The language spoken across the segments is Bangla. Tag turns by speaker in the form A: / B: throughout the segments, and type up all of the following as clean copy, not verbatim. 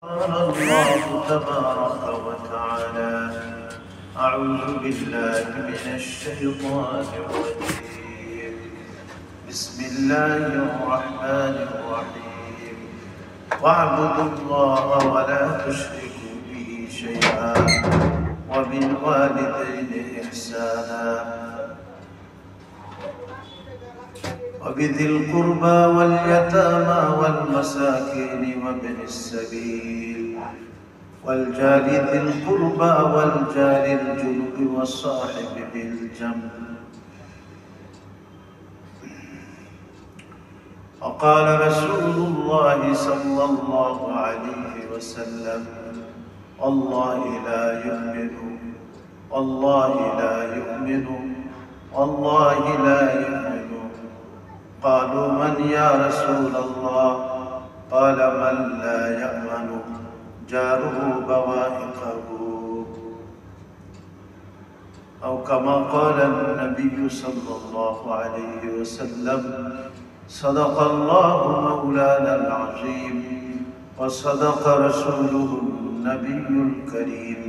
A: قال الله تبارك وتعالى: أعوذ بالله من الشيطان الرجيم. بسم الله الرحمن الرحيم. واعبدوا الله ولا تشركوا به شيئا وبالوالدين إحسانا وبذي القربى واليتامى والمساكين وابن السبيل والجار ذي القربى والجار الجنب والصاحب بالجنب. وقال رسول الله صلى الله عليه وسلم: والله لا يؤمن والله لا يؤمن والله لا يؤمن. قالوا: من يا رسول الله؟ قال: من لا يأمن جاره بوائقه، أو كما قال النبي صلى الله عليه وسلم: صدق الله مولانا العظيم وصدق رسوله النبي الكريم،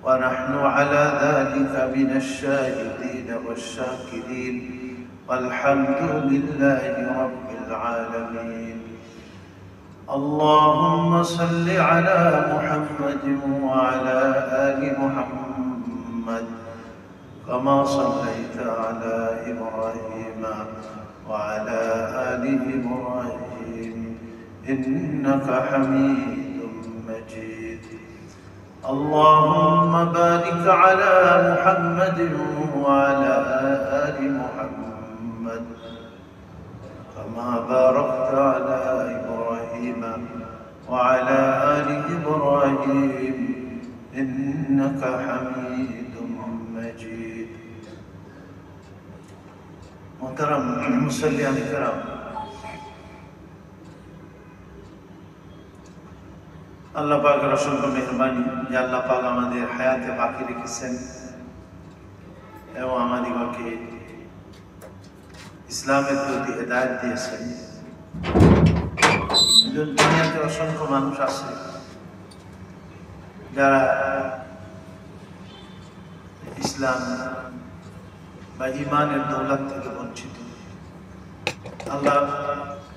A: ونحن على ذلك من الشاهدين والشاكرين، والحمد لله رب العالمين. اللهم صل على محمد وعلى آل محمد كما صليت على إبراهيم وعلى آل إبراهيم إنك حميد مجيد. اللهم بارك على محمد وعلى آل محمد كما باركت على إبراهيم وعلى آل إبراهيم إنك حميد مجيد. محترم মুসল্লিয়ান کرام, আল্লাহ পাকের অসংখ্য মেহরবানি যে আল্লাহ পাক আমাদের হায়াতে বাকি রেখেছেন এবং আমাদিগকে ইসলামের প্রতি হেদায়েত দিয়েছেন। দুনিয়াতে অসংখ্য মানুষ আছে যারা ইসলাম বা ঈমানের দৌলত থেকে বঞ্চিত। আল্লাহ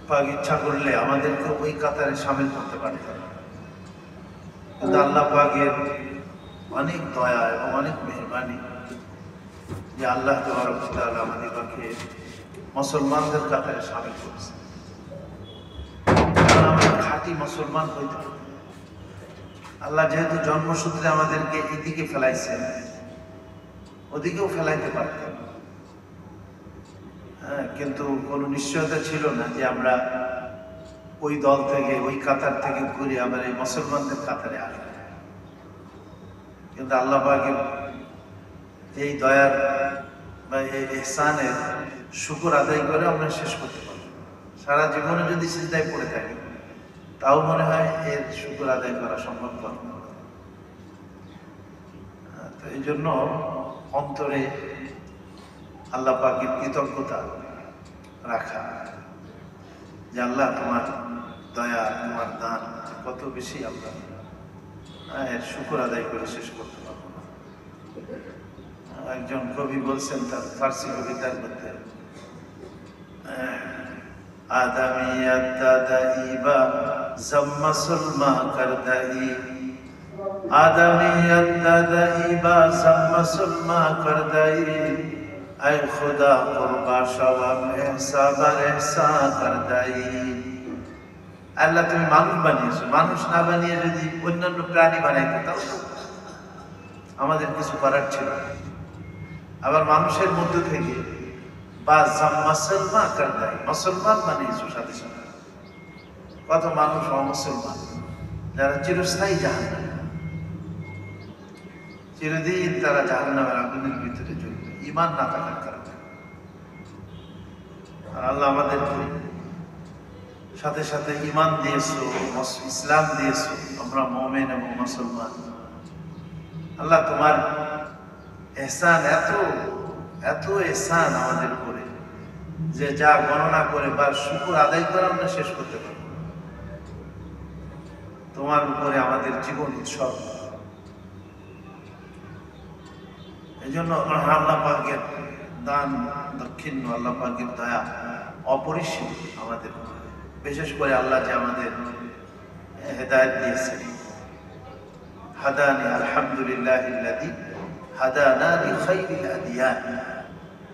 A: পাক ইচ্ছা করলে আমাদেরকে ওই কাতারে শামিল করতে পারতেন, কিন্তু আল্লাহ পাকের অনেক দয়া এবং অনেক মেহরবানি যে আল্লাহ তাবারক ওয়া তাআলা আমাদেরকে মুসলমানদের কাতারে শামিল করেছে। আমরা খাঁটি মুসলমান হইতে হবে। আল্লাহ যেহেতু জন্মসূত্রে আমাদেরকে এদিকে ফেলাইছেন, ওদিকেও ফেলাইতে পারতেন, কিন্তু কোনো নিশ্চয়তা ছিল না যে আমরা ওই দল থেকে ওই কাতার থেকে ঘুরে আমরা এই মুসলমানদের কাতারে আসবো। কিন্তু আল্লাহ পাকের এই দয়ার বা এই ইহসানের শুকর আদায় করে আমরা শেষ করতে পারবো। সারা জীবনে যদি সিজদায় পড়ে থাকি তাও মনে হয় এর শুকর আদায় করা সম্ভব নয়। তো এই জন্য অন্তরে আল্লাহ পাকের কৃতজ্ঞতা রাখা যে আল্লাহ তোমার দয়া, তোমার দান কত বেশি, আল্লাহ এর শুকর আদায় করে শেষ করতে পারবো না। একজন কবি বলছেন তার ফার্সি কবিতার মধ্যে, আদামিয়াত দাদাইবা জাম্মা সুলমা করদাই, আদামিয়াত দাদাইবা জাম্মা সুলমা করদাই, আয় খুদা কুরবা শাওয়াব ইহসাবার ইহসান করদাই। আল্লাহ তুমি মানুষ বানিয়েছো, মানুষ না বানিয়ে যদি অন্যান্য প্রাণী বানাইতে তাও আমাদের কিছু করার ছিল। আবার মানুষের মধ্য থেকে বা মুসলমান করদাই, মুসলমান বানিয়েছো সাথে সাথে। কত মানুষ অমুসলমান যারা চিরস্থায়ী জাহান্নামে, চিরদিন তারা জাহান্নামের আগুনের ভিতরে জ্বলবে ঈমান না থাকার কারণে। আর আল্লাহ আমাদেরকে সাথে সাথে ঈমান দিয়েছো, ইসলাম দিয়েছো, আমরা মুমিন এবং মুসলমান। আল্লাহ তোমার ইহসান এত এত ইহসান আমাদের উপরে যে যা গণনা করে বা শুকর আদায় করে আমরা শেষ করতে পারবো। তোমার উপরে আমাদের জীবন উৎসর্গ। এই জন্য আল্লাহ পাকের দান দক্ষিণ, আল্লাহ পাকের দয়া অপরিসীম আমাদের। বিশেষ করে আল্লাহ যে আমাদের হেদায়েত দিয়েছেন, হাদানি আলহামদুলিল্লাহিল্লাযী হাদানা লিখাইরিল আদিয়ান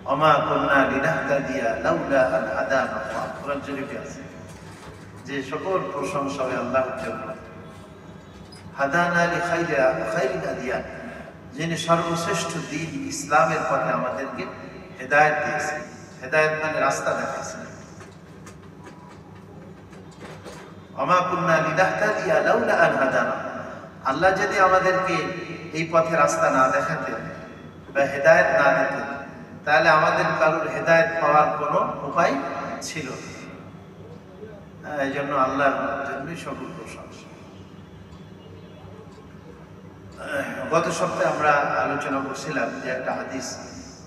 A: ওয়া মা কুন্না লিনাহতাদিয়া লাউলা আন হাদানা আল্লাহ। কোরআন শরীফে আছে যে সকল প্রশংসা হয় আল্লাহর জন্য। হাদানা লিখাইরিল আদিয়ান, যিনি সর্বশ্রেষ্ঠ দ্বীন ইসলামের পথে আমাদেরকে হেদায়েত দিয়েছেন। হেদায়েত মানে রাস্তা দেখাইছেন। ওয়া মা কুন্না লিনাহতাদিয়া লাউলা আন হাদানা, আল্লাহ যদি আমাদেরকে এই পথে রাস্তা না দেখাতেন বা হেদায়েত না দিতেন, তাহলে আমাদের কারোর হেদায়েত পাওয়ার কোনো উপায় ছিল না। এই জন্য আল্লাহর জন্যই সকল প্রশংসা। গত সপ্তাহে আমরা আলোচনা করছিলাম যে একটা হাদিস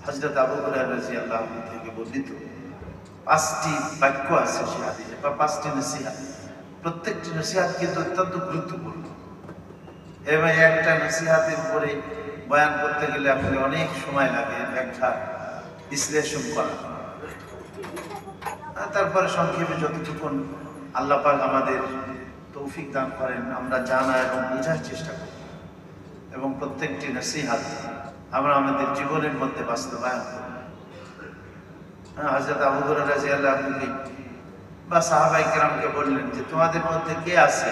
A: হযরত আবু হুরায়রা রাদিয়াল্লাহু আনহু থেকে বর্ণিত। 5টি বাক্য আছে সেই হাদিসে, বা 5টি নসিহত। প্রত্যেকটি নসিহত কিন্তু অত্যন্ত গুরুত্বপূর্ণ, এবং একটা নসিহতের উপরে বয়ান করতে গেলে আসলে অনেক সময় লাগে, ব্যাখ্যা বিশ্লেষণ করা। তারপরে সংক্ষেপে যতটুকু আল্লাহ পাক আমাদের তৌফিক দান করেন আমরা জানা এবং বোঝার চেষ্টা করি, এবং প্রত্যেকটি নসিহত আমরা আমাদের জীবনের মধ্যে বাস্তবায়ন করি। হযরত আবু হুরায়রা রাদিয়াল্লাহু আনহু বা সাহাবায়ে কেরামকে বললেন যে তোমাদের মধ্যে কে আছে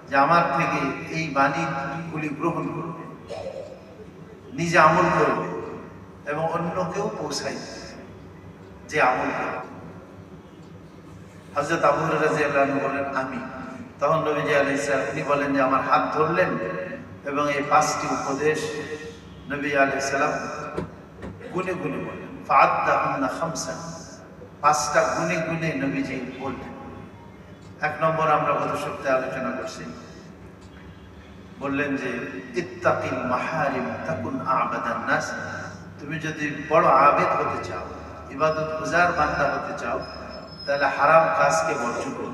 A: যে আমার থেকে এই বাণীগুলি গ্রহণ করবে, নিজে আমল করবে এবং অন্যকেও পৌঁছাইবে যে আমল করবে। হযরত আবু হুরায়রা রাদিয়াল্লাহু আনহু বলেন আমি। তখন নবীজি আলাইহিস সালাম তিনি বলেন যে আমার হাত ধরলেন এবং এই 5টি উপদেশ নবী আলাইহিস সালাম গুনে গুনে বললেন। ফাআদ্দাহুন্না খামসান, 5টা গুনে গুনে নবীজি বললেন। 1 নম্বর আমরা গত সপ্তাহে আলোচনা করছি, বললেন যে ইত্তাকিল মাহারিম তাকুন আবাদান নাস। তুমি যদি বড় আবেদ হতে চাও, ইবাদত গুজার বান্দা হতে চাও, তাহলে হারাম কাজকে বর্জন করো।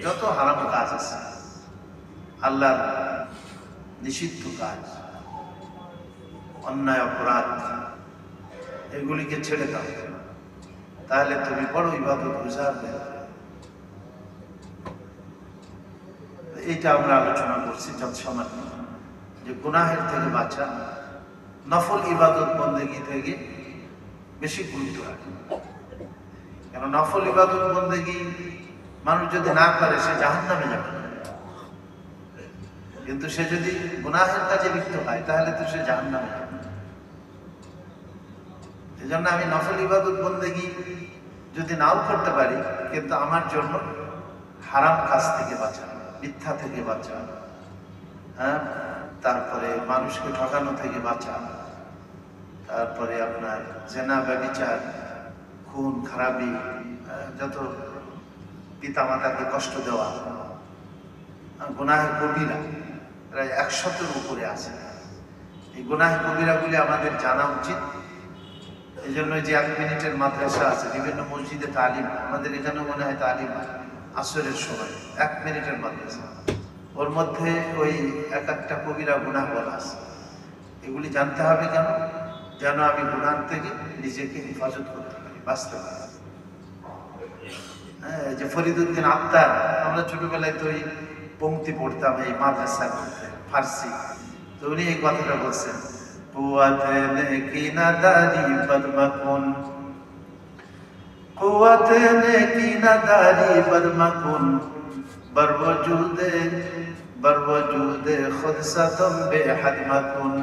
A: যত হারাম কাজ আছে, আল্লাহর নিষিদ্ধ কাজ, অন্যায় অপরাধ, এগুলিকে ছেড়ে দাও, তাহলে তুমি বড় ইবাদত গুজার হবে। এইটা আমরা আলোচনা করছি যত সামান্য, যে গুনাহের থেকে বাঁচা নফল ইবাদত বন্দেগী থেকে বেশি গুরুত্ব রাখে। কেন নফল ইবাদত বন্দেগী মানুষ যদি না করে সে জাহান্নামে যাবে, কিন্তু সে যদি গুনাহের কাজে লিপ্ত হয় তাহলে তো সে জাহান্নামে যাবে। এই জন্য আমি নফল ইবাদত বন্দেগী যদি নাও করতে পারি, কিন্তু আমার জন্য হারাম কাজ থেকে বাঁচা, মিথ্যা থেকে বাঁচা, তারপরে মানুষকে ঠকানো থেকে বাঁচা, তারপরে আপনার জেনা ব্যভিচার, খুন খারাপি, যত পিতা মাতাকে কষ্ট দেওয়া, গুনাহে কবিরা প্রায় 100-এর উপরে আছে। এই গুনাহে কবিরাগুলি আমাদের জানা উচিত। এই জন্য যে 1 মিনিটের মাদ্রাসা আছে, বিভিন্ন মসজিদে তালিম, আমাদের এখানেও মনে হয় তালিম আসরের সময় 1 মিনিটের মাদ্রাসা, ওর মধ্যে ওই একটা কবিরা গুনাহ বলা আছে। এগুলি জানতে হবে কেন? যেন আমি গুনাহ থেকে নিজেকে হেফাজত করতে পারি, বাঁচতে পারি। যে ফরিদউদ্দিন আত্মার, আমরা ছোটবেলায় তো এই পংক্তি পড়তাম এই মাদ্রাসার মধ্যে, ফার্সি। তো উনি এই কথাটা বলছেন, কুওয়াতে নেকি নাদারি বদমাকুন, কুওয়াতে নেকি নাদারি বদমাকুন, বরওজুদে খুদ সাতম বেহদ মাকুন।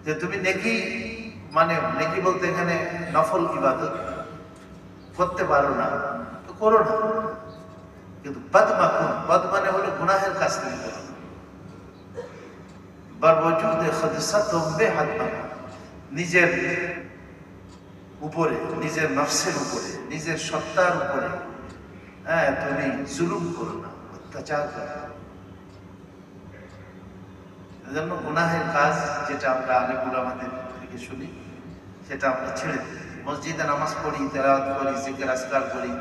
A: যে তুমি নেকি, মানে নেকি বলতে এখানে নফল ইবাদত করতে পারো না তো করো না, কিন্তু বদমাকুন, বদ মানে হলো গুনাহের কাজ তুমি করো। বরওজুদে খুদ সাতম বেহদ মাকুন, নিজের উপরে, নিজের নফসের উপরে, নিজের সত্তার উপরে তুমি জুলুম করো না, অত্যাচার করো। এজন্য গুনাহের কাজ যেটা আমরা আলেমুল আমাদের থেকে শুনি, সেটা আমরা ছেড়ে দিই। মসজিদে নামাজ পড়ি, তেলাওয়াত করি, জিকির আজকার করি,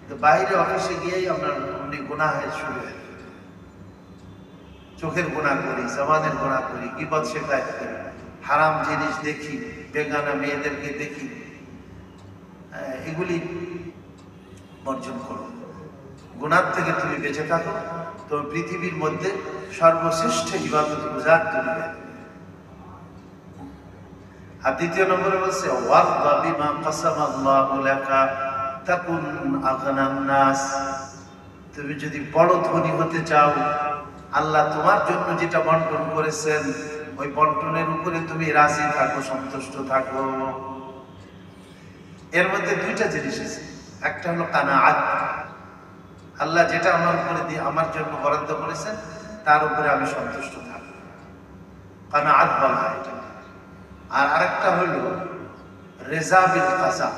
A: তো বাইরে অফিসে গিয়েই আমরা অমনি গুনাহে শুরু হয়। চোখের গুনাহ করি, জবানের গুনাহ করি, গীবত শিকায়ত করি, হারাম জিনিস দেখি, বেগানা মেয়েদেরকে দেখি, এগুলি বর্জন করো। গুনাহ থেকে তুমি বেঁচে থাকো, তো পৃথিবীর মধ্যে সর্বশ্রেষ্ঠ ইবাদত গুজার তুমি। আর দ্বিতীয় নম্বরে বলছে ওয়ারদা বিমা কাসামাল্লাহু লাকা তাকুন আগনান নাস। তুমি যদি বড় ধনী হতে চাও, আল্লাহ তোমার জন্য যেটা বন্টন করেছেন ওই বন্টনের উপরে তুমি রাজি থাকো, সন্তুষ্ট থাকো। এর মধ্যে দুইটা জিনিস আছে, একটা হলো কানাআত, আল্লাহ যেটা আমার উপরে দিয়ে আমার জন্য বরাদ্দ করেছেন তার উপরে আমি সন্তুষ্ট থাকবো, কানাআত বলা হয় এটা। আর আরেকটা হলো রেজা বিল কাজা,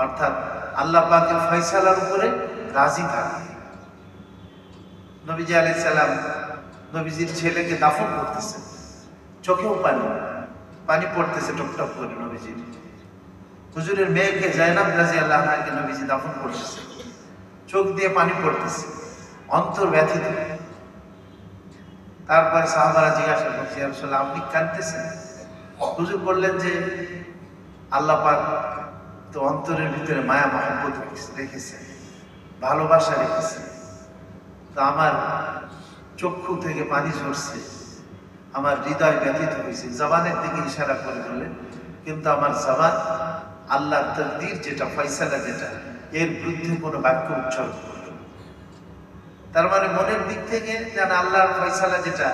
A: অর্থাৎ আল্লাহ পাকের ফয়সালার উপরে রাজি থাকা। নবীজি আলাইহিস সালাম নবীজির ছেলেকে দাফন করতেছেন, চোখেও পানি পড়তেছে টপটপ করে। নবীজির হুজুরের মেয়েকে জায়নাব রাদিয়াল্লাহু আনহাকে নবীজি দাফন করতেছে, চোখ দিয়ে পানি পড়তেছে, অন্তর ব্যথিত। তারপরে সাহাবারা জিজ্ঞাসা করছে, ইয়া রাসূলুল্লাহ আপনি কাঁদতেছেন? হুজুর বললেন যে আল্লাহ পাক তো অন্তরের ভিতরে মায়া মহব্বত রেখেছে, ভালোবাসা রেখেছে, তো আমার চক্ষু থেকে পানি ঝরছে, আমার হৃদয় ব্যথিত হয়েছে। জবানের দিকে ইশারা করে বললেন, কিন্তু আমার জবান আল্লাহর তাকদীর যেটা, ফয়সালা যেটা, এর বিরুদ্ধে কোনো বাক্য উচ্চারণ করবে। তার মানে মনের দিক থেকে যেন আল্লাহর ফয়সালা যেটা,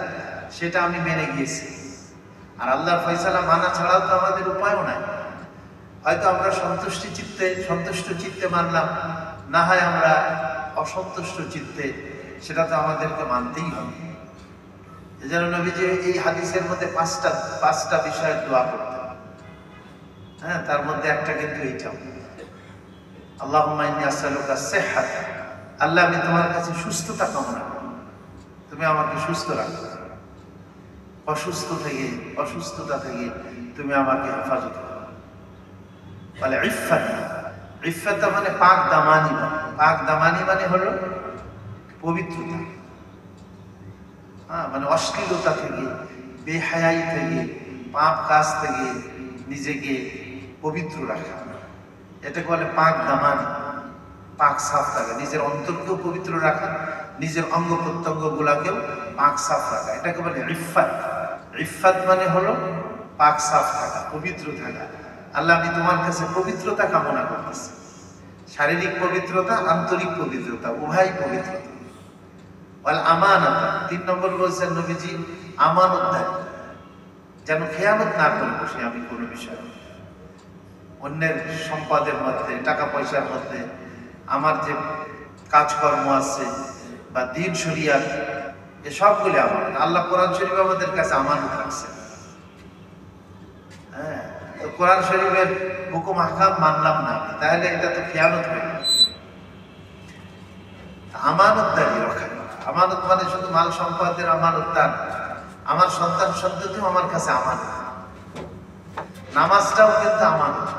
A: সেটা আমি মেনে গিয়েছি। আর আল্লাহর ফয়সালা মানা ছাড়াও তো আমাদের উপায়ও নাই। হয়তো আমরা সন্তুষ্ট চিত্তে মানলাম, না হয় আমরা অসন্তুষ্ট চিত্তে, সেটা তো আমাদেরকে মানতেই হবে। এজন্য নবীজি এই হাদিসের মধ্যে পাঁচটা বিষয়ের দোয়া করতেন। হ্যাঁ, তার মধ্যে একটা কিন্তু এইটাও, আল্লাহুম্মা ইন্নী আসআলুকা সিহহাত, আল্লাহ আমি তোমার কাছে সুস্থতা কামনা করি, তুমি আমাকে সুস্থ রাখো, অসুস্থতা থেকে তুমি আমাকে হেফাজত করো। বলে ইফফাত মানে পাক দামানি, পাক দামানি মানে হলো পবিত্রতা। মানে অশ্লীলতা থেকে, বেহায়াই থেকে, পাপ কাজ থেকে নিজেকে পবিত্র রাখা, এটাকে বলে পাক দামানি। পাক সাফ রাখা, নিজের অন্তরকেও পবিত্র রাখা, নিজের অঙ্গ প্রত্যঙ্গ গুলাকেও পাক সাফ রাখা, এটাকে বলে ইফফাত। ইফফাত মানে হলো পাক সাফ থাকা, পবিত্র থাকা। আল্লাহ আমি তোমার কাছে পবিত্রতা কামনা করতেছি, শারীরিক পবিত্রতা, আন্তরিক পবিত্রতা, উভয় পবিত্রতা। বল আমানত, 3 নম্বর বলছেন নবীজি আমানতদারি, যেন খেয়ানত না করে বসে আমি কোনো বিষয়, অন্যের সম্পদের মধ্যে, টাকা পয়সার মধ্যে, আমার যে কাজকর্ম আছে বা দিন শরিয়াত, সবগুলি আমানত। আল্লাহ কোরআন শরীফ আমাদের কাছে আমানত রাখছে। হ্যাঁ, তো কোরআন শরীফের হুকুম আহকাম মানলাম না, তাহলে এটা তো খেয়ানত হয়ে গেল। আমানতদারি রক্ষা, আমানত মানে শুধু মাল সম্পদের আমানত তা, আমার সন্তান সন্ততিও আমার কাছে আমানত। নামাজটাও কিন্তু আমানত,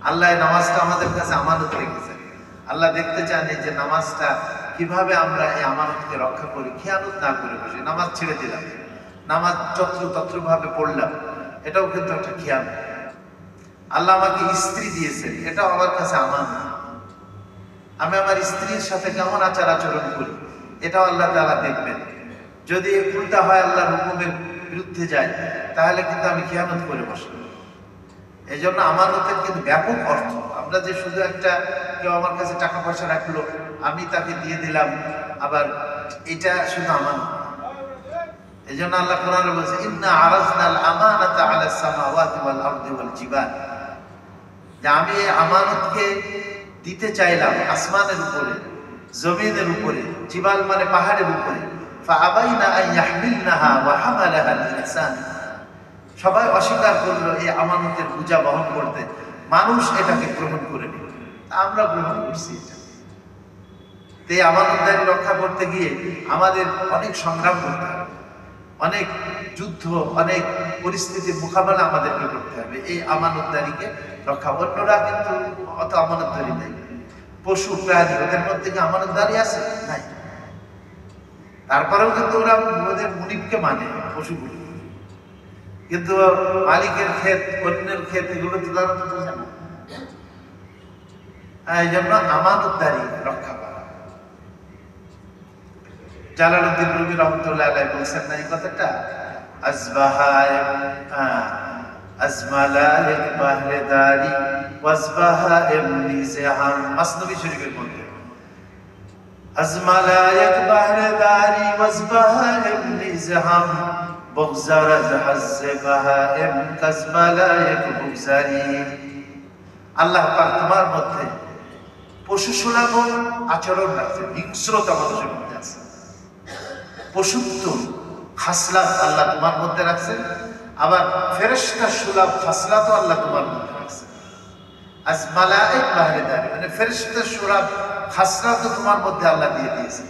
A: আল্লাহ নামাজটা আমাদের কাছে আমানত রেখেছে। আল্লাহ দেখতে চান যে নামাজটা কিভাবে আমরা এই আমানতকে রক্ষা করি, খেয়ানত না করে বসে নামাজ ছেড়ে দিলাম, নামাজ তত্র ভাবে পড়লাম, এটাও কিন্তু একটা খেয়ানত। আল্লাহ আমাকে স্ত্রী দিয়েছেন, এটাও আমার কাছে আমানত। আমি আমার স্ত্রীর সাথে কেমন আচরণ করি, এটাও আল্লাহ তাআলা দেখবেন। যদি উল্টা হয়, আল্লাহর হুকুমের বিরুদ্ধে যায়, তাহলে কিন্তু আমি খেয়ানত করে বসি। এই জন্য আমানতের কিন্তু ব্যাপক অর্থ। আমরা যে শুধু একটা, কেউ আমার কাছে টাকা পয়সা রাখলো, আমি তাকে দিয়ে দিলাম, আবার এটা শুধু আমানত। এই জন্য আল্লাহ কোরআনে বলছে, ইন্না আরাজনাল আমানাতা আলাস সামাওয়াতি ওয়াল আরদি ওয়াল জিবাল, যে আমি এই আমানতকে দিতে চাইলাম আসমানের উপরে, জমিনের উপরে, জিবাল মানে পাহাড়ের উপরে। ফাআবাইনা আন ইয়াহমিলনাহা ওয়া হামালাহাল ইনসান, সবাই অস্বীকার করলো এই আমানতের বোঝা বহন করতে, মানুষ এটাকে গ্রহণ করে নিল, আমরা গ্রহণ করছি এটা। তো এই আমানতদারি রক্ষা করতে গিয়ে আমাদের অনেক সংগ্রাম করতে হবে, অনেক যুদ্ধ, অনেক পরিস্থিতির মোকাবেলা আমাদেরকে করতে হবে এই আমানতদারিকে রক্ষা। অন্যরা কিন্তু অত আমানতদারি নেই, পশু প্রাণী, ওদের মধ্যে কি আমানতদারি আছে? নাই। তারপরেও কিন্তু ওরা ওদের মুনিবকে মানে পশুগুলো, কিন্তু মালিকের ক্ষেত, অন্যের ক্ষেত, এগুলো তো তারা তো বোঝে না। এই জন্য আমানতদারি রক্ষা করা। জালালউদ্দিন রুমি রহমতুল্লাহ আলাইহি বলছেন না এই কথাটা, আজমালাইক বাহরেদারি ওয়াজবাহা এমনি জিহাম, মাসনবী শরীফের মধ্যে, আজমালাইক বাহরেদারি ওয়াজবাহা এমনি জিহাম বগজারাজ হাজ্জে বাহা এম কাজমালাইক বুগজারি। আল্লাহ পাক তোমার মধ্যে পশু সুলভ আচরণ রাখছে, হিংস্রতা মানুষের মধ্যে আছে, পশুত্ব খাসলাত আল্লাহ তোমার মধ্যে রাখছেন, আবার ফেরেশতা সুলভ খাসলাতও আল্লাহ তোমার মধ্যে রাখছেন। আজ মালায়েক বাহরেদারি মানে ফেরেশতা সুলভ খাসলাতও তোমার মধ্যে আল্লাহ দিয়ে দিয়েছে।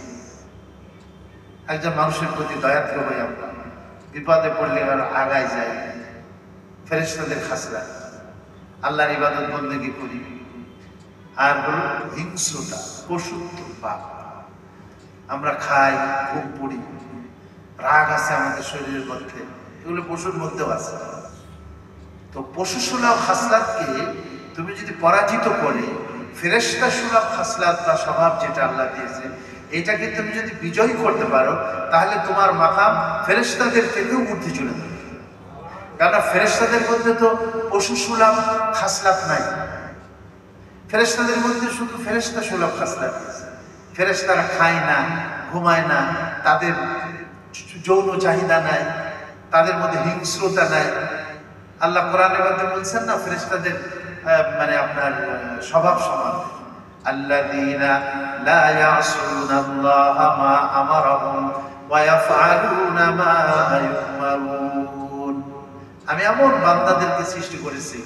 A: একজন মানুষের প্রতি দয়াদ্র হই আমরা, বিপদে পড়লে আর আগায় যাই, ফেরেশতাদের খাসলাত, আল্লাহর ইবাদত বন্দেগী করি। আর হলো হিংস্রতা, পশুত্ব পাপ, আমরা খাই, ঘুম পড়ি, রাগ আছে আমাদের শরীরের মধ্যে, এগুলো পশুর মধ্যেও আছে। তো পশু সুলভ খাসলাতকে তুমি যদি পরাজিত করে ফেরেশতা সুলভ খাসলাত বা স্বভাব যেটা আল্লাহ দিয়েছে, এটাকে তুমি যদি বিজয়ী করতে পারো, তাহলে তোমার মাকাম ফেরেশতাদের থেকেও ঊর্ধ্বে চলে যাবে। কারণ ফেরেশতাদের মধ্যে তো পশু সুলভ খাসলাত নাই, ফেরেশতাদের মধ্যে শুধু ফেরেশতা সুলভ খাসলাত আছে। ফেরেশতারা খায় না, ঘুমায় না, তাদের যৌন চাহিদা নাই, তাদের মধ্যে হিংস্রতা নাই। আল্লাহ কোরআনের মধ্যে বলছেন না ফেরেশতাদের মানে আপনার স্বভাব সমান, আল্লাযীনা লা ইয়াসুনাল্লাহা মা আমারাহুম ওয়া ইয়াফআলুনা মা ইউমারুন। আমি এমন বান্দাদেরকে সৃষ্টি করেছি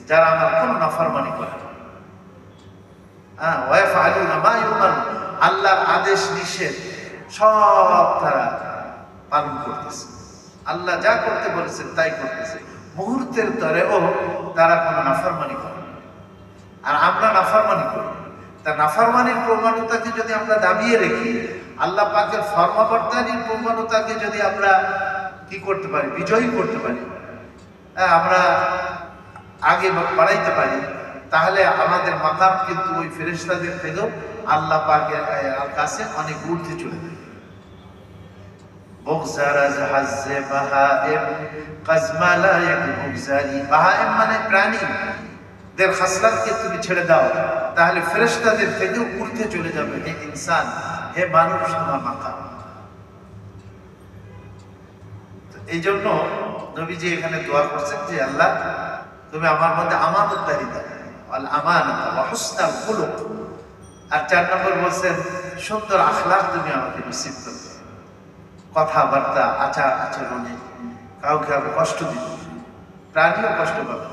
A: যারা আমার কোনো নাফরমানি করে না, ওয়া ইয়াফআলুনা মা ইউমারুন, আল্লাহর আদেশ নিষেধ সব তারা পালন করতেছে, আল্লাহ যা করতে বলেছেন তাই করতেছে, মুহূর্তের তরেও তারা কোনো নাফরমানি করে। আর আমরা নাফরমানি করি, তা নাফরমানির প্রমাণতাকে যদি আমরা দাবিয়ে রেখি, আল্লাহ পাকের ফরমাবর্তানির প্রমাণতাকে যদি আমরা কি করতে পারি, বিজয়ী করতে পারি, আমরা আগে বাড়াইতে পারি, তাহলে আমাদের মাকাম কিন্তু ওই ফেরেশতাদের থেকেও আল্লাহ পাকের কাছে অনেক ঊর্ধ্বে চলে যায়। বাহায়েম মানে প্রাণী, দের খাসলাতকে তুমি ছেড়ে দাও, তাহলে ফেরেশতাদের থেকেও ঊর্ধ্বে চলে যাবে। হে ইনসান, হে মানুষ, তোমার মাকাম। এই জন্য নবীজি এখানে দোয়া করছেন যে আল্লাহ তুমি আমার মধ্যে আমানতদারি দাও, আল আমানাত ওয়া হুসনাল খুলুক। আর 4 নম্বর বলছেন সুন্দর আখলাক তুমি আমাকে নসিব করো, কথাবার্তা আচার আচরণে কাউকে আমি কষ্ট দিব, প্রাণীও কষ্ট পাবে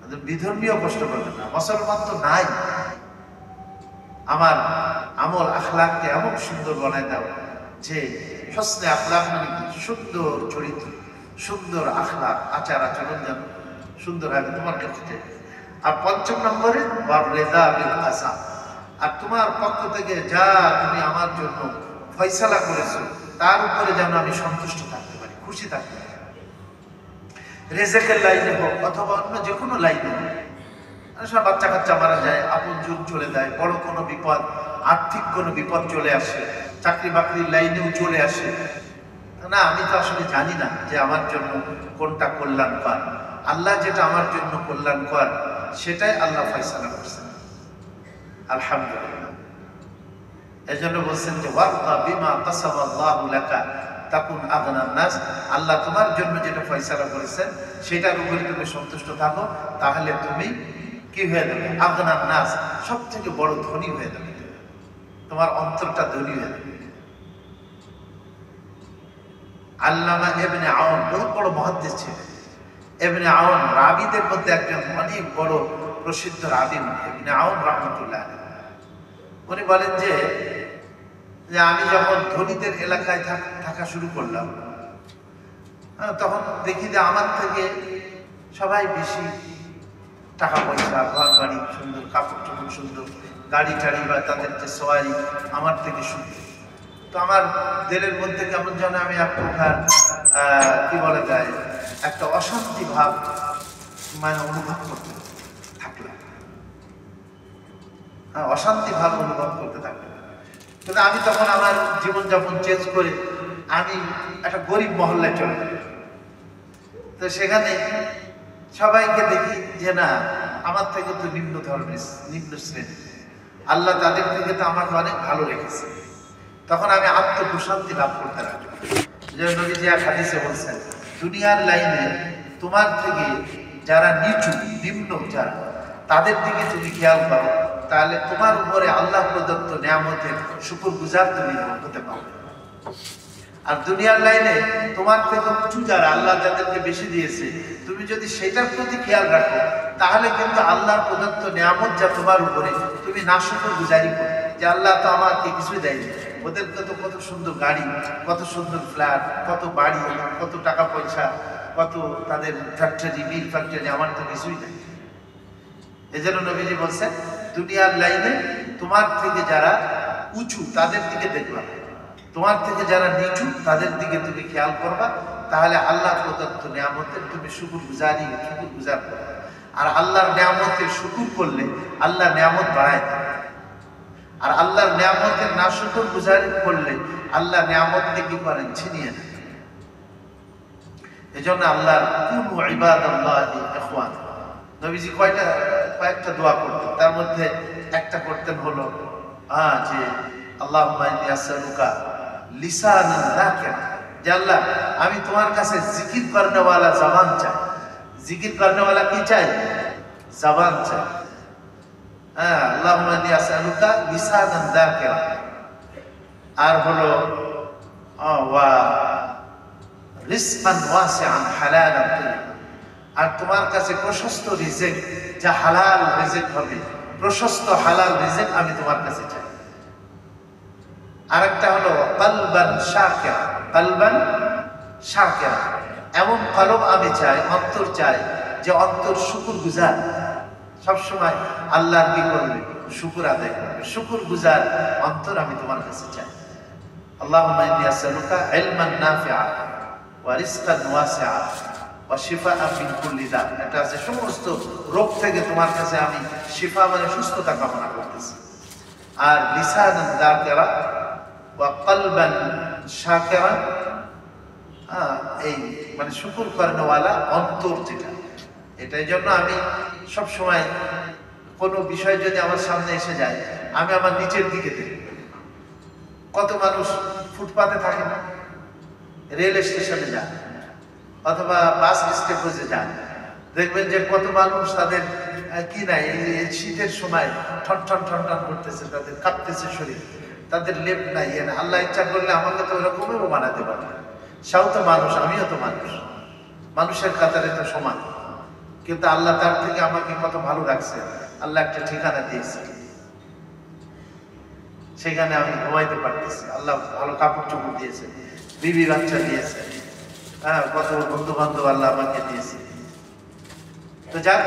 A: না, বিধর্মীয় কষ্ট পাবে না, মুসলমান তো নাই। আমার আমল আখলাককে এমন সুন্দর বানায় দাও যে হসনে আখলাক মানে কি, সুন্দর চরিত্র, সুন্দর আখলাক, আচার আচরণ যেন সুন্দর হবে তোমার কাছে। আর 5 নম্বরে রেজা বিল কাসা, আর তোমার পক্ষ থেকে যা তুমি আমার জন্য ফয়সালা করেছো তার উপরে যেন আমি সন্তুষ্ট থাকতে পারি, খুশি থাকতে পারি। রেজেকের লাইনে হোক অথবা অন্য যে কোনো লাইনে হোক, সব বাচ্চা কাচ্চা মারা যায়, আপন জন চলে যায়, বড় কোনো বিপদ, আর্থিক কোনো বিপদ চলে আসে, চাকরি বাকরির লাইনেও চলে আসে, না আমি তো আসলে জানি না যে আমার জন্য কোনটা কল্যাণকর। আল্লাহ যেটা আমার জন্য কল্যাণকর সেটাই আল্লাহ ফয়সালা করছেন, আলহামদুলিল্লাহ। এজন্য বলছেন যে ওয়ারদা বিমা কাসাবাল্লাহু লাকা তাকুন আগনান নাস, আল্লাহ তোমার জন্য যেটা ফয়সালা করেছেন সেটার উপরে তুমি সন্তুষ্ট থাকো, তাহলে তুমি কি হয়ে যাবে, আগনান নাস, সব থেকে বড় ধনী হয়ে যাবে, তোমার অন্তরটা ধনী হয়ে যাবে। আল্লামা ইবনে আউন বহুত বড় মুহাদ্দিস ছিলেন। ইবনে আউন রাবিদের মধ্যে একজন অনেক বড় প্রসিদ্ধ রাবি, ইবনে আউন রাহমাতুল্লাহ আলাইহি। উনি বলেন যে আমি যখন ধনীদের এলাকায় থাকা শুরু করলাম, তখন দেখি যে আমার থেকে সবাই বেশি টাকা পয়সা, ঘর বাড়ি সুন্দর, কাপড় চোপড় সুন্দর, গাড়ি টাড়ি বা তাদের যে সওয়ারি আমার থেকে সুন্দর। তো আমার দিলের মধ্যে কেমন যেন আমি এক প্রকার কি বলা যায় একটা অশান্তি ভাব মানে অনুভব করতে থাকলাম, অশান্তি ভাব অনুভব করতে থাকলাম। কিন্তু আমি তখন আমার জীবনযাপন চেঞ্জ করে আমি একটা গরিব মহল্লায় চলে গেলাম। তো সেখানে সবাইকে দেখি যে না, আমার থেকে তো নিম্ন ধরনের, নিম্ন শ্রেণী, আল্লাহ তাদের থেকে তো আমাকে অনেক ভালো রেখেছে। তখন আমি আত্মপ্রশান্তি লাভ করতে লাগলাম। যে নবীজি এক হাদিসে বলছেন, দুনিয়ার লাইনে তোমার থেকে যারা নিচু, নিম্ন যারা, তাদের দিকে তুমি খেয়াল করো, তাহলে তোমার উপরে আল্লাহ প্রদত্ত নিয়ামতের শুকরগুজার তুমি হতে পারো। আর দুনিয়ার লাইনে তোমার থেকে উঁচু যারা, আল্লাহ যাদেরকে বেশি দিয়েছে, তুমি যদি সেটার প্রতি খেয়াল রাখো, তাহলে কিন্তু আল্লাহর প্রদত্ত নিয়ামত যা তোমার উপরে, তুমি নাশুকরগুজারি করো যে আল্লাহ তো আমাকে কিছুই দেয়নি। ওদেরকে তো কত সুন্দর গাড়ি, কত সুন্দর ফ্ল্যাট, কত বাড়ি, কত টাকা পয়সা, কত তাদের ফ্যাক্টরি, মিল ফ্যাক্টরি, আমার তো কিছুই নেই। এজন্য নবীজি বলছেন, দুনিয়ার লাইনে তোমার থেকে যারা উঁচু তাদের দিকে দেখবা, তোমার থেকে যারা নিচু তাদের দিকে তুমি খেয়াল করবা, তাহলে আল্লাহ প্রদত্ত নিয়ামতের তুমি শুকরগুজার করবে। আর আল্লাহর নিয়ামতের শুকর করলে আল্লাহ নিয়ামত বাড়ায় দেয়, আর আল্লাহর নিয়ামতের না শুকরগুজারি করলে আল্লাহ নিয়ামতকে কি করেন, ছিনিয়ে নেন। এজন্য আল্লাহর কুনু ইবাদাল্লাহি ইখওয়ান, নবীজি কয়েকটা দোয়া করতেন, তার মধ্যে একটা করতেন হলো যে আল্লাহুম্মা ইন্নী আসআলুকা লিসানান যাকিরা, যে আল্লাহ আমি তোমার কাছে জিকির করনেওয়ালা জবান চাই। জিকির করনেওয়ালা কি চাই? জবান চাই। আল্লাহুম্মা ইন্নী আসআলুকা লিসানান যাকিরা। আর হলো ওয়া রিজকান ওয়াসিআন হালালান তাইয়্যিবা, আর তোমার কাছে প্রশস্ত রিজিক, যা হালাল রিজিক হবে, প্রশস্ত হালাল রিজিক আমি তোমার কাছে চাই। আরেকটা হলো কলবান শাকিরা, কলবান শাকিরা, এমন কলব আমি চাই, অন্তর চাই যে অন্তর শুকরগুজার, সবসময় আল্লাহর কি করবে, শুকর আদায় করবে, শুকরগুজার অন্তর আমি তোমার কাছে চাই। আল্লাহুম্মা ইন্নী আসআলুকা ইলমান নাফিআ ওয়া রিজকান ওয়াসিআ ওয়া শিফাআন মিন কুল্লি দা, এটা আছে সমস্ত রোগ থেকে তোমার কাছে আমি শিফা মানে সুস্থতা কামনা করতেছি। আর লিসানান যাকিরা ওয়া কলবান শাকিরা, এই মানে শুকর করেনওয়ালা অন্তর যেটা, এটার জন্য আমি সব সময় কোনো বিষয় যদি আমার সামনে এসে যায়, আমি আমার নিচের দিকে দেখি। কত মানুষ ফুটপাতে থাকে না, রেল স্টেশনে যান অথবা বাস স্টেপে যান, দেখবেন যে কত মানুষ তাদের কি নাই, এই শীতের সময় ঠন ঠন ঠন ঠন করতেছে, তাদের কাঁপতেছে শরীর, তাদের লেপ নাই। আল্লাহ ইচ্ছা করলে আমাকে তো ওরকমও বানাতে পারে। সেও তো মানুষ, আমিও তো মানুষ, মানুষের কাতারে তো সমান, কিন্তু আল্লাহ তার থেকে আমাকে কত ভালো রাখছে। আল্লাহ একটা ঠিকানা দিয়েছে, সেখানে আমি ঘুমাইতে পারতেছি। আল্লাহ ভালো কাপড় চোপড় দিয়েছে, বিবি বাচ্চা দিয়েছে, কত বন্ধু বান্ধব আল্লাহ আমাকে দিয়েছে। তো যাক,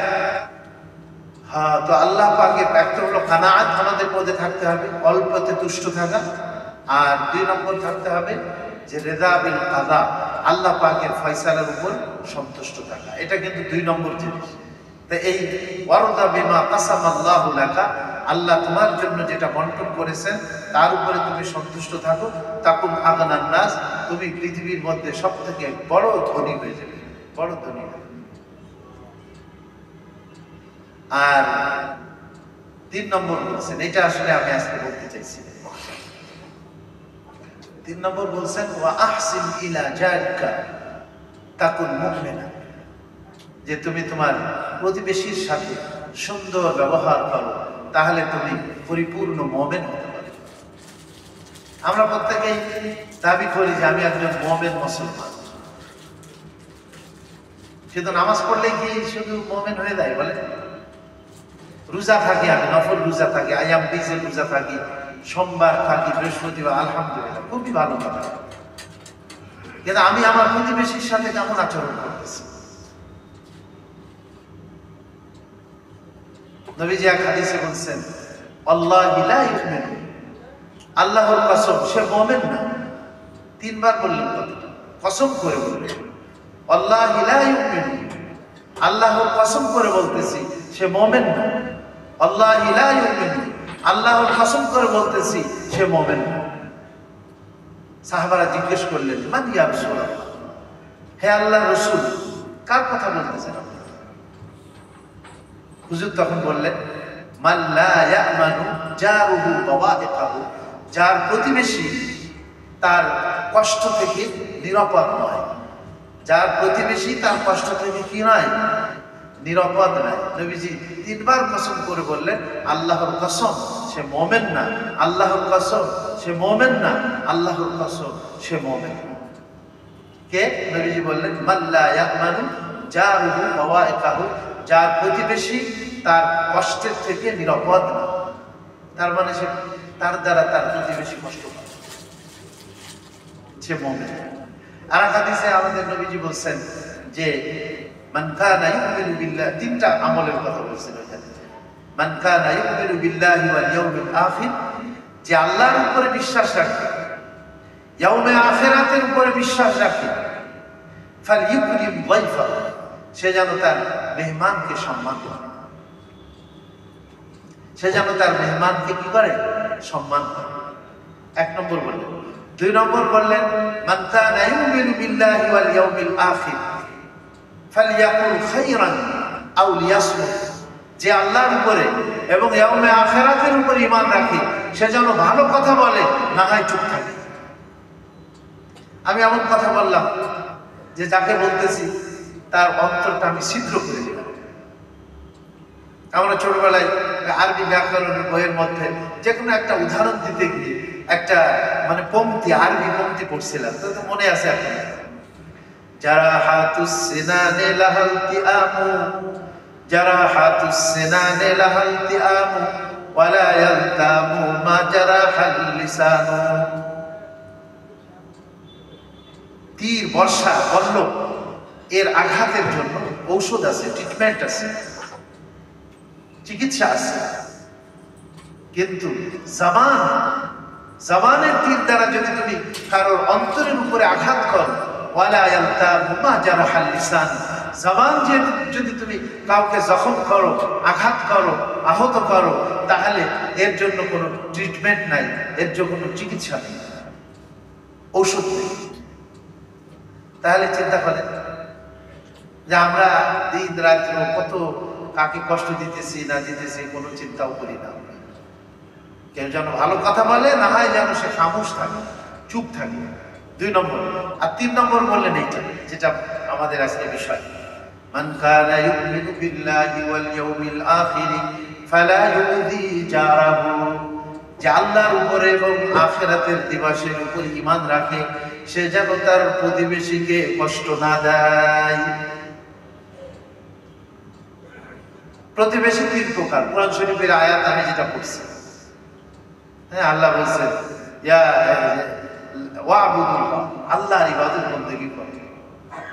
A: তো আল্লাহ পাকে একটা হলো কানাআত আমাদের মধ্যে থাকতে হবে, অল্পতে তুষ্ট থাকা। আর 2 নম্বর থাকতে হবে যে রিযা বিল কাযা, আল্লাহ পাকের ফয়সালার উপর সন্তুষ্ট থাকা। এটা কিন্তু 2 নম্বর জিনিস। তো এই ওয়ারদা বিমা কাসামাল্লাহু লাকা, আল্লাহ তোমার জন্য যেটা বন্টন করেছেন তার উপরে তুমি সন্তুষ্ট থাকো। তাকুন আগনান নাস, তুমি পৃথিবীর মধ্যে সবথেকে বড় ধনী হয়ে যাবে, বড় ধনী হবে। আর 3 নম্বর বলছেন, এটা আসলে আমি আজকে বলতে চাইছি। 3 নম্বর বলছেন ওয়া আহসিন ইলা জারিকা তাকুন মুমিনা, যে তুমি তোমার প্রতিবেশীর সাথে সুন্দর ব্যবহার করো, তাহলে তুমি পরিপূর্ণ মুমিন হতে পারবে। আমরা প্রত্যেকেই দাবি করি যে আমি একজন মুমিন মুসলমান, শুধু নামাজ পড়লেই কি শুধু মুমিন হয়ে যায়? বলে রোজা থাকি, আমি নফল রোজা থাকি, আয়াম বিজে রোজা থাকি, সোমবার থাকি, বৃহস্পতিবার, আলহামদুলিল্লাহ, খুবই ভালো কথা। কিন্তু আমি আমার প্রতিবেশীর সাথে কেমন আচরণ করতেছি? নবীজি এক হাদিসে বলছেন, আল্লাহি লা ইউমিনু, আল্লাহর কসম সে মুমিন না। তিনবার বললেন কথাটা, কসম করে বললেন, আল্লাহি লা ইউমিনু, আল্লাহর কসম করে বলতেছি সে মুমিন না। আল্লাহি লা ইউমিনু, আল্লাহর কসম করে বলতেছি সে মুমিন না। সাহাবারা জিজ্ঞেস করলেন, মান ইয়া রাসূলুল্লাহ, হে আল্লাহর রাসূল, কার কথা বলতেছেন আপনি? হুজুর তখন বললেন, মান লা ইয়ামানু জারুহু বাওয়াইকাহু, যার প্রতিবেশী তার কষ্ট থেকে নিরাপদ নয়। যার প্রতিবেশী তার কষ্ট থেকে কি নয়? নিরাপদ নয়। নবীজি তিনবার কসম করে বললেন, আল্লাহর কসম সে মুমিন না, আল্লাহর কসম সে মুমিন না, আল্লাহর কসম সে মুমিন। কে? নবীজি বললেন, মান লা ইয়ামানু জারুহু বাওয়াইকাহু, যার প্রতিবেশী তার কষ্টের থেকে নিরাপদ না। তার মানে সে তার দ্বারা তার প্রতিবেশী কষ্ট পায়, সে মুমিন। আর হাদিসে আমাদের নবীজি বলছেন যে মান কানা ইউমিনু বিল্লাহ, তিনটা আমলের কথা বলছেন এখানে। মান কানা ইউমিনু বিল্লাহি ওয়াল ইয়াউমিল আখির, যে আল্লাহর উপরে বিশ্বাস রাখে, ইয়াউমে আখিরাতের উপরে বিশ্বাস রাখে, ফালইউকরিম যায়ফাহু, সে যেন তার মেহমানকে সম্মান করে, সে যেন তার মেহমানকে কি করে? সম্মান করে। এক নম্বর বললেন। দুই নম্বর বললেন, মান কানা ইউমিনু বিল্লাহি ওয়াল ইয়াউমিল আখির ফালইয়াকুল খায়রান আও লিয়াসমুত, যে আল্লাহর উপরে এবং ইয়াউমে আখিরাতের উপরে ঈমান রাখে, সে যেন ভালো কথা বলে, না হয় চুপ থাকে। আমি এমন কথা বললাম যে যাকে বলতেছি তার অন্তরটা আমি ছিদ্র করে দিলাম। আমরা ছোটবেলায় আরবি ব্যাকরণের বইয়ের মধ্যে যে কোনো একটা উদাহরণ দিতে গিয়ে একটা মানে পংক্তি, আরবি পংক্তি পড়ছিলাম, তো মনে আছে আপনার, জারাহাতুস সিনানে লাহাল তিআমু, জারাহাতুস সিনানে লাহাল তিআমু ওয়ালা ইয়ালতামু মা জারাহাল লিসানু। তীর, বর্ষা, পল্লব এর আঘাতের জন্য ঔষধ আছে, ট্রিটমেন্ট আছে, চিকিৎসা আছে, কিন্তু জামানের তীর দ্বারা যদি তুমি কারোর অন্তরের উপরে আঘাত করো, ওয়ালা ইয়ালতামু মা জারাহাল লিসান, জবান যদি তুমি কাউকে জখম করো, আঘাত করো, আহত করো, তাহলে এর জন্য কোনো ট্রিটমেন্ট নাই, এর জন্য কোনো চিকিৎসা নেই, ঔষধ নেই। তাহলে চিন্তা করেন যে আমরা দিন রাত্র কত কাকে কষ্ট দিতেছি না দিতেছি, কোনো চিন্তাও করি না। কেউ যেন ভালো কথা বলে, না হয় যেন সে খামোশ থাকে, চুপ থাকে। দুই নম্বর। আর তিন নম্বর বললেন এইটা, যেটা আমাদের আজকে বিষয়, মান কানা ইউমিনু বিল্লাহি ওয়াল ইয়াউমিল আখির ফালা ইউযি জারাহু, যে আল্লাহর উপরে এবং আখিরাতের দিবসের উপর ঈমান রাখে, সে যেন তার প্রতিবেশীকে কষ্ট না দেয়। প্রতিবেশী তিন প্রকার, কোরআন শরীফের আয়াত আমি যেটা পড়ছি। হ্যাঁ, আল্লাহ বলছেন ওয়াবুদুল্লাহ, আল্লাহর ইবাদত বন্দেগী করো,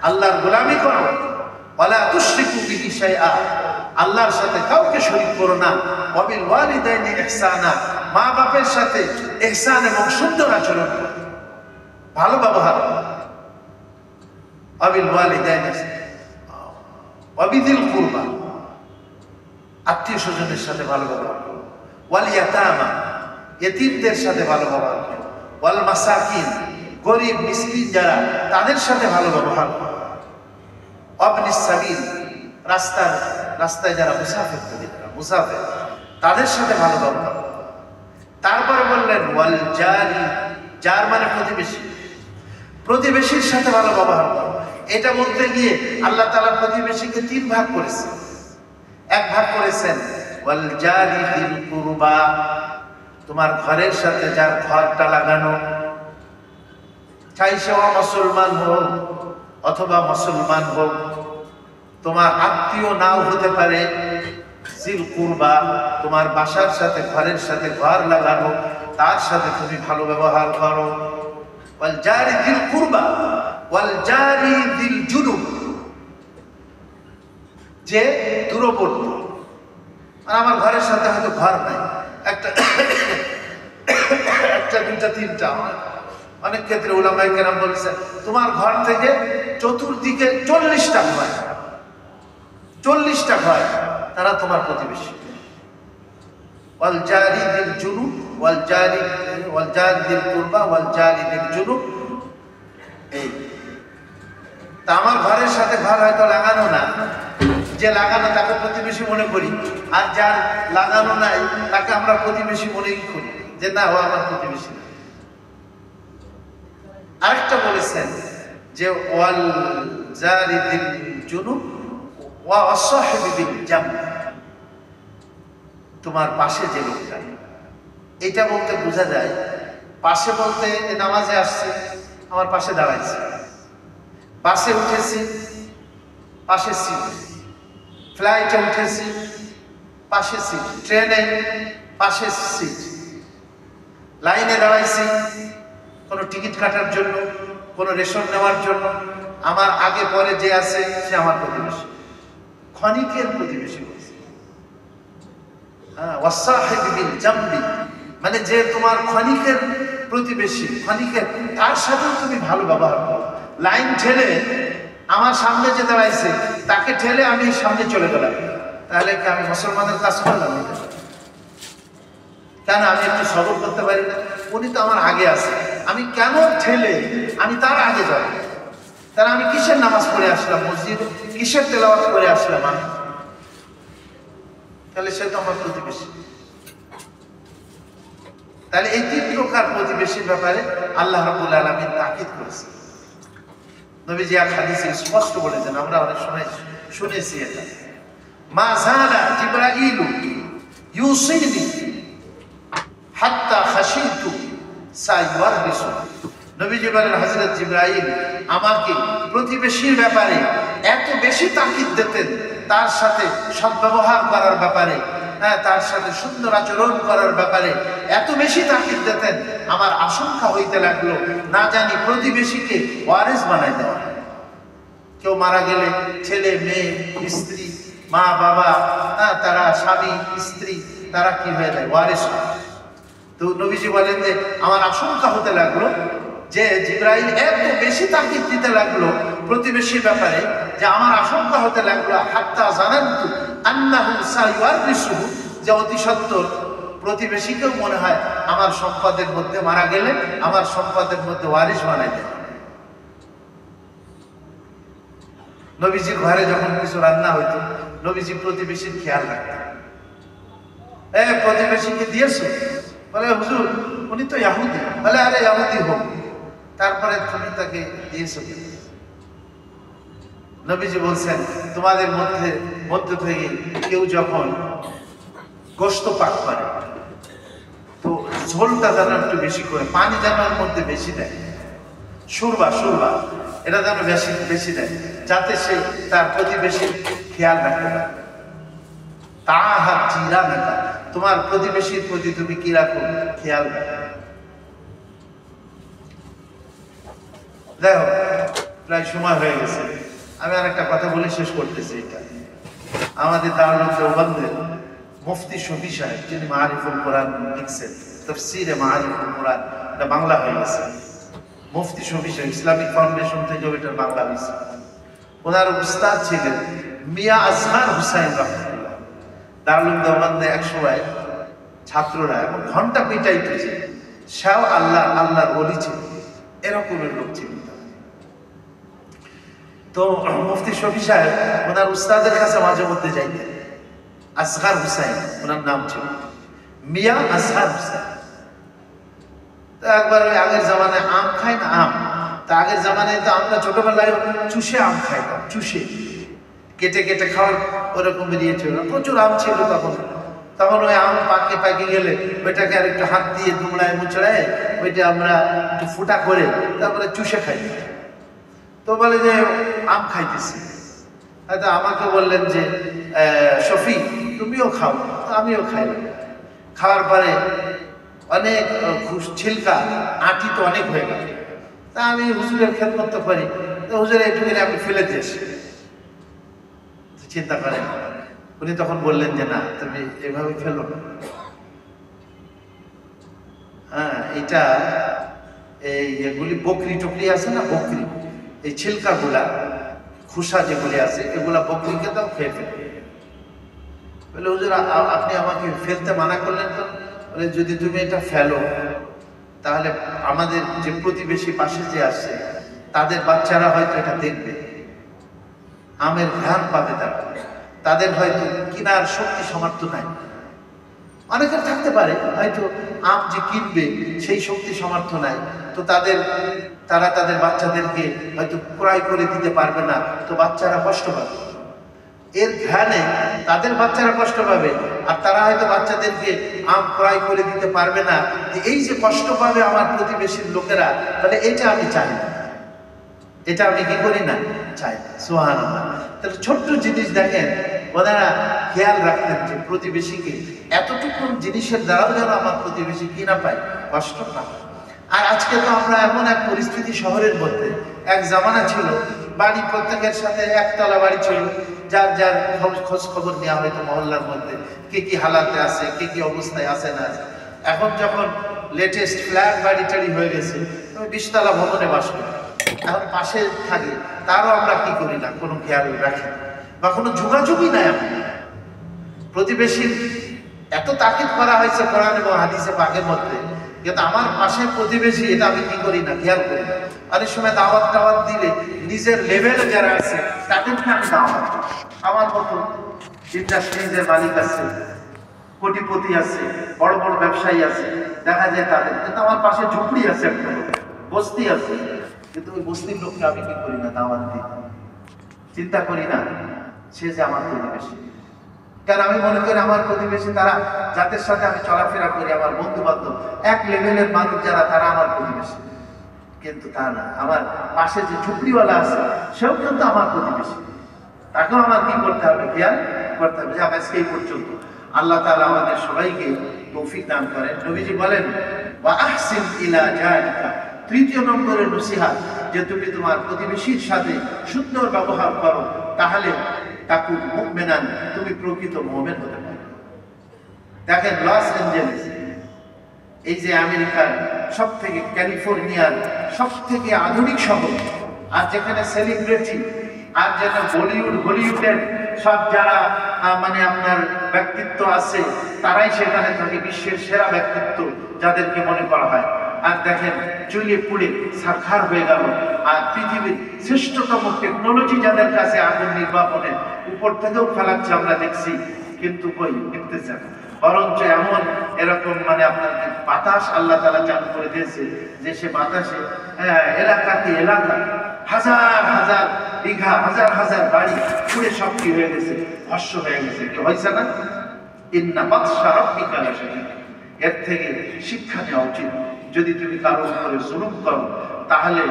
A: আল্লাহর গোলামি করো, ওয়ালা তুশরিকু বিহি শাইআ, আল্লাহর সাথে কাউকে শরীক করো না, ওয়া বিল ওয়ালিদাইনি ইহসানা, মা বাপের সাথে ইহসান এবং সুন্দর আচরণ করো, ভালো ব্যবহার করো, ওয়া বিল ওয়ালিদাইনি ওয়া বিযিল কুরবা, আত্মীয় স্বজনের সাথে ভালো ব্যবহার করো, ওয়াল ইয়াতামা, ইতিমদের সাথে ভালো ব্যবহার করো, ওয়াল মাসাকিন, গরিব মিসকিন যারা, তাদের সাথে ভালো ব্যবহার করো, ওয়াবনিস সাবিল, রাস্তায় যারা মুসাফির থাকে, মুসাফির, তাদের সাথে ভালো ব্যবহার করো। তারপরে বললেন ওয়াল জারি, যার মানে প্রতিবেশী, প্রতিবেশীর সাথে ভালো ব্যবহার করো। এটা বলতে গিয়ে আল্লাহ তাআলা প্রতিবেশীকে তিন ভাগ করেছেন। এক ভাগ করেছেন ওয়াল জারি বিল কুরবা, তোমার ঘরের সাথে যার ঘরটা লাগানো, চাই সে মুসলমান হোক অথবা মুসলমান হোক, তোমার আত্মীয় নাও হতে পারে, জিল কুরবা, তোমার বাসার সাথে ঘরের সাথে ঘর লাগানো, তার সাথে তুমি ভালো ব্যবহার করো। ওয়াল জারি বিল কুরবা ওয়াল জারি বিল জুনুব, যে দূরবর্তী, আর আমার ঘরের সাথে হয়তো ঘর নাই, একটা একটা দুইটা তিনটা, অনেক ক্ষেত্রে উলামায়ে কেরাম বলেছেন তোমার ঘর থেকে চতুর্দিকে 40টা ঘর, 40টা ঘর, তারা তোমার প্রতিবেশী। ওয়াল জারি বিল জুনুব ওয়াল জারি বিল কুরবা ওয়াল জারি বিল জুনুব। এই তা আমার ঘরের সাথে ঘর হয়তো লাগানো না, যে লাগানো তাকে প্রতিবেশী মনে করি, আর যার লাগানো নাই তাকে আমরা প্রতিবেশী মনেই করি যে না, ও আমার প্রতিবেশী না। আরেকটা বলেছেন যে ওয়াল জারি বিল জুনুব ওয়া আসহাবি বিল জামব, তোমার পাশে যে লোকটা, এটা বলতে বোঝা যায় পাশে বলতে নামাজে আসছে আমার পাশে দাঁড়াইছে, বাসে উঠেছি পাশে সিট, ফ্লাইটে উঠেছি পাশে সিট, ট্রেনে পাশে সিট, লাইনে দাঁড়াইছি কোনো টিকিট কাটার জন্য, কোনো রেশন নেওয়ার জন্য, আমার আগে পরে যে আছে সে আমার প্রতিবেশী, ক্ষণিকের প্রতিবেশী বলছে। ওয়াসাহিবি বিল জামবি, মানে যে তোমার ক্ষণিকের প্রতিবেশী, ক্ষণিকের, তার সাথেও তুমি ভালো ব্যবহার করো। লাইন ঠেলে আমার সামনে যে দাঁড়াইছে তাকে ঠেলে আমি সামনে চলে গেলাম, তাহলে কি আমি মুসলমানের কাজ করলাম? কেন আমি একটু সবর করতে পারি না? উনি তো আমার আগে আছে, আমি কেন ঠেলে আমি তার আগে যাব? তাহলে আমি কিসের নামাজ পড়ে আসলাম মসজিদে, কিসের তেলাওয়াত করে আসলাম আমি? তাহলে সে তো আমার প্রতিবেশী। তাহলে এই 3 প্রকার প্রতিবেশীর ব্যাপারে আল্লাহ রাব্বুল আলামিন তাকিদ করেছেন। নবীজি এক হাদিসে স্পষ্ট বলেছেন, আমরা অনেক সময় শুনেছি এটা, মা যালা জিবরাইলু ইউসিনি হাত্তা খাশিতু সাইওয়ারবিসু। নবীজি বলেন হযরত জিবরাইল আমাকে প্রতিবেশীর ব্যাপারে এত বেশি তাকিদ দিতেন, তার সাথে সদ্ব্যবহার করার ব্যাপারে, তার সাথে সুন্দর আচরণ করার ব্যাপারে এত বেশি তাকিদ দিতেন, আমার আশঙ্কা হইতে লাগলো না জানি প্রতিবেশীকে ওয়ারিস বানাই দেওয়া। কেউ মারা গেলে ছেলে মেয়ে স্ত্রী মা বাবা, তারা স্বামী স্ত্রী, তারা কি হয়ে যায়? ওয়ারিস। তো নবীজি বলেন যে আমার আশঙ্কা হতে লাগলো যে জিবরাইল এত বেশি তাকিদ দিতে লাগলো প্রতিবেশীর ব্যাপারে যে আমার আশঙ্কা হতে লাগলো হাত্তা জানান্তু আন্নাহু সাইওয়ারিসুহু, যে অতি সত্বর প্রতিবেশীকেও মনে হয় আমার সম্পদের মধ্যে মারা গেলে আমার সম্পদের মধ্যে ওয়ারিস বানাই দেয়। নবীজির ঘরে যখন কিছু রান্না হইতো নবীজি প্রতিবেশীর খেয়াল রাখতেন। প্রতিবেশীকে দিয়েছো? বলে হুজুর উনি তো ইহুদি। বলে আরে ইহুদি হোক, তারপরে তুমি তাকে দিয়েছো। নবীজি বলছেন তোমাদের মধ্যে থেকে কেউ যখন গোশত পাক করে তো ঝোলটা যেন একটু বেশি করে, পানি যেন এর মধ্যে বেশি দেয়, সুরবা এটা যেন বেশি দেয়, যাতে সে তার প্রতিবেশীর খেয়াল রাখতে পারে। তাহার জিরা নেতা, তোমার প্রতিবেশীর প্রতি তুমি কি রাখো? খেয়াল রাখো। দেখো প্রায় সময় হয়ে গেছে, আমি আর একটা কথা বলে শেষ করতেছি। এটা আমাদের দারুল দেওবন্দের মুফতি শফি সাহেব, যিনি মাআরিফুল কোরআন লিখছেন, তাফসীরে মাআরিফুল কোরআন, এটা বাংলা হয়ে গেছে। মুফতি শফি সাহেব ইসলামিক ফাউন্ডেশন থেকে এটা বাংলা হয়েছে। ওনার উস্তাদ ছিলেন মিয়া আজহার হুসাইন রহমাতুল্লাহ। দারুল দেওবন্দে এক সময় ছাত্ররা এবং ঘন্টা পিটাইতেছে, সেও আল্লাহর ওলি ছিল, এরকমের লোক ছিল। তো মুফতি শফি সাহেব ওনার উস্তাদের কাছে মাঝে মধ্যে যাইতেন। আসগার হুসাইন ওনার নাম ছিল, মিয়া আসগার হুসাইন। তো একবার ওই আগের জামানায় আম খাই না, আম তা আগের জামানায় তো আমরা ছোটবেলায় চুষে আম খাইতাম, চুষে কেটে খাওয়ার ওরকম বেরিয়েছিল, প্রচুর আম ছিল তখন ওই আম পাকে গেলে ওইটাকে আর একটু হাত দিয়ে দুমড়ায় মুচড়ায় ওইটা আমরা একটু ফুটা করে তারপরে চুষে খাই। তো বলে যে আম খাইতেছি, হয়তো আমাকে বললেন যে শফি তুমিও খাও, আমিও খাইলাম। খাওয়ার পরে অনেক ছিলকা আটি তো অনেক হয়ে গেল, তা আমি হুজুরের খেদমত তো করি, তো হুজুরের একটুখানি আমি ফেলে দিয়েছি। চিন্তা করেন উনি তখন বললেন যে না, তুমি এভাবে ফেলো না। হ্যাঁ, এটা এই এগুলি বকরি টকরি আছে না, বকরি, এই ছিলকাগুলা খোসা যেগুলি আছে এগুলা বকরিকে দাও, খেয়ে ফেলে। বলে হুজুর আপনি আমাকে ফেলতে মানা করলেন তো? বলে যদি তুমি এটা ফেলো তাহলে আমাদের যে প্রতিবেশী পাশে যে আসছে তাদের বাচ্চারা হয়তো এটা দেখবে, আমের ঘ্রাণ পাবে, তাদের হয়তো কিনার শক্তি সামর্থ্য নাই। অনেকের থাকতে পারে হয়তো আম যে কিনবে সেই শক্তি সামর্থ্য নাই, তো তারা তাদের বাচ্চাদেরকে হয়তো ক্রয় করে দিতে পারবে না, তো বাচ্চারা কষ্ট পাবে। এর ঘ্রাণে তাদের বাচ্চারা কষ্ট পাবে, আর তারা হয়তো বাচ্চাদেরকে আম ক্রয় করে দিতে পারবে না। এই যে কষ্ট পাবে আমার প্রতিবেশীর লোকেরা, তাহলে এটা আমি চাই না, এটা আমি কি করি না, চাই না। সুবহানাল্লাহ। তাহলে ছোট্ট জিনিস দেখেন, ওনারা খেয়াল রাখতেন যে প্রতিবেশীকে এতটুকু জিনিসের দ্বারাও যেন আমার প্রতিবেশী কি না পায়, কষ্ট না। আর আজকে তো আমরা এমন এক পরিস্থিতি, শহরের মধ্যে এক জামানা ছিল বাড়ি প্রত্যেকের সাথে একতলা বাড়ি ছিল, যার যার খোঁজ খবর নেওয়া হয়তো মহল্লার মধ্যে কে কি হালাতে আছে, কে কি অবস্থায় আছে না আছে। এখন যখন লেটেস্ট ফ্ল্যাট বাড়ি টাড়ি হয়ে গেছে, 20 তলা ভবনে বাস করি, এখন পাশে থাকি, তারও আমরা কি করি না, কোনো খেয়াল রাখি বা কোনো যোগাযোগই নাই। আমি প্রতিবেশীর এত তাকিদ করা হয়েছে কোরআন এবং হাদিসে পাকের মধ্যে, কিন্তু আমার পাশে প্রতিবেশী এটা আমি কি করি না, খেয়াল করি না। অনেক সময় দাওয়াত টাওয়াত দিলে নিজের লেভেলে যারা আছে তাদেরকে আমি দাওয়াত দিই। আমার মতো ইন্ডাস্ট্রিজের মালিক আছে, কোটিপতি আছে, বড় বড় ব্যবসায়ী আছে, দেখা যায় তাদের, কিন্তু আমার পাশে ঝুপড়ি আছে, একটা বস্তি আছে, কিন্তু ওই বস্তির লোককে আমি কি করি না, দাওয়াত দিই। চিন্তা করি না সে যে আমার প্রতিবেশী। কারণ আমি মনে করি আমার প্রতিবেশী তারা যাদের সাথে আমি চলাফেরা করি, আমার বন্ধু বান্ধব, এক লেভেলের মানুষ যারা, তারা আমার প্রতিবেশী। কিন্তু তা না, আমার পাশে যে ঝুপড়িওয়ালা আছে সেও কিন্তু আমার প্রতিবেশী, তাকেও আমার কি করতে হবে, খেয়াল করতে হবে। যে আজকে এই পর্যন্ত আল্লাহ তাআলা আমাদের সবাইকে তৌফিক দান করেন। নবীজি বলেন ওয়া আহসিন ইলা জারিকা, তৃতীয় নম্বরের নসিহত, যে তুমি তোমার প্রতিবেশীর সাথে সুন্দর ব্যবহার করো, তাহলে তাকুন মুমিনান, তুমি প্রকৃত মুমিন হতে পারবে। দেখেন লস অ্যাঞ্জেলেস, এই যে আমেরিকার সব থেকে, ক্যালিফোর্নিয়ার সব থেকে আধুনিক শহর, আর যেখানে সেলিব্রিটি, আর যেন বলিউড হলিউডের সব যারা মানে আপনার ব্যক্তিত্ব আছে, তারাই সেখানে থাকে, বিশ্বের সেরা ব্যক্তিত্ব যাদেরকে মনে করা হয়। আর দেখেন চুলে পুড়ে সাক্ষার হয়ে গেল, আর পৃথিবীর শ্রেষ্ঠতম টেকনোলজি যাদের কাছে, আগুন নির্বাপনের উপর থেকেও ফেলাচ্ছে আমরা দেখছি, কিন্তু কই নিতেছে না। বরঞ্চ এমন এরকম মানে আপনার বাতাস আল্লাহ তাআলা চালু করে দিয়েছে যে সে বাতাসে এলাকাতে এলাকা হাজার হাজার বিঘা, হাজার হাজার বাড়ি পুড়ে সব কি হয়ে গেছে, ভস্ম হয়ে গেছে। কি হয়েছে না? ইন্না বাতশা রাব্বিকা লাশাদীদ। এর থেকে শিক্ষা নেওয়া উচিত। যদি তুমি কারো উপরে জুলুম করো, তাহলে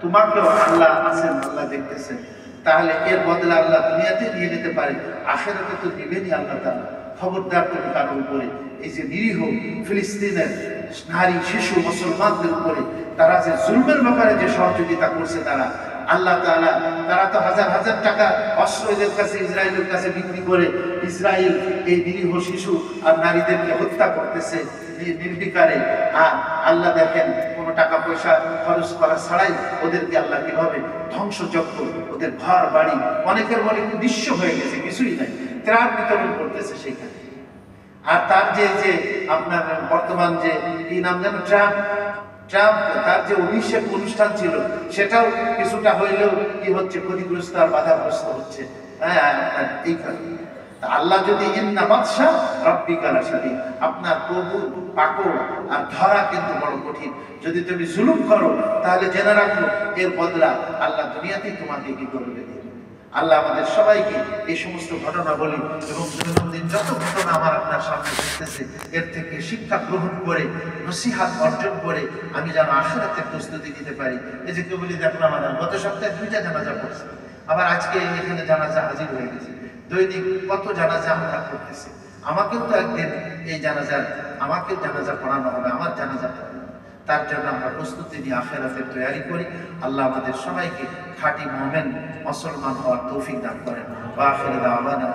A: তোমাকেও আল্লাহ আছেন, আল্লাহ দেখতেছেন, তাহলে এর বদলে আল্লাহ দুনিয়াতে নিয়ে নিতে পারে, আখিরাতে তো নিবেনই আল্লাহ তাআলা। খবরদার তুমি কারোর উপরে, এই যে নিরীহ ফিলিস্তিনের নারী শিশু মুসলমানদের উপরে তারা যে জুলমের ব্যাপারে যে সহযোগিতা করছে, তারা আল্লাহ তাআলা, তারা তো হাজার হাজার টাকা অস্ত্র এদের কাছে, ইসরায়েলের কাছে বিক্রি করে ইসরায়েল এই নিরীহ শিশু আর নারীদেরকে হত্যা করতেছে নির্বিকারে। আর আল্লাহ দেখেন কোনো টাকা পয়সা খরচ করা ছাড়াই ওদেরকে আল্লাহ কিভাবে ধ্বংসযজ্ঞ, ওদের ঘর বাড়ি, অনেকের বলে নিঃস্ব হয়ে গেছে, কিছুই নাই, ত্রাণ বিতরণ করতেছে সেখানে। আর তার যে আপনার বর্তমান যে কি নাম যেন, ট্রাম্প, তার যে অভিষেক অনুষ্ঠান ছিল, সেটাও কিছুটা হইলেও কি হচ্ছে, ক্ষতিগ্রস্ত আর বাধাগ্রস্ত হচ্ছে। এইখানে আল্লাহ যদি ইন্না বাতশা রাব্বিকা লাশাদীদ, আপনার প্রভু পাকড় আর ধরা কিন্তু বড় কঠিন। যদি তুমি জুলুম করো, তাহলে জেনে রাখো এর বদলা আল্লাহ দুনিয়াতেই তোমাকে কি করবে। আল্লাহ আমাদের সবাইকে এই সমস্ত ঘটনা বলি এবং দৈনন্দিন যত ঘটনা আমার আপনার সামনে ঘটতেছে, এর থেকে শিক্ষা গ্রহণ করে, নসিহত অর্জন করে আমি যেন আখিরাতের প্রস্তুতি নিতে পারি। এই যে কেবলই দেখলাম আমাদের গত সপ্তাহে 2টা জানাজা পড়ছে, আবার আজকে এখানে জানাজা হাজির হয়ে গেছে। দৈনিক কত জানাজা আমরা করতেছি। আমাকেও তো একদিন এই আমাকে জানাজা পড়ানো হবে, আমার জানাজা পড়ানো। তার জন্য আমরা প্রস্তুতি নিয়ে আখিরাতের তৈরি করি। আল্লাহ আমাদের সবাইকে খাঁটি মুমিন মুসলমান হওয়ার তৌফিক দান করেন। ওয়া আখিরু দাওয়ানা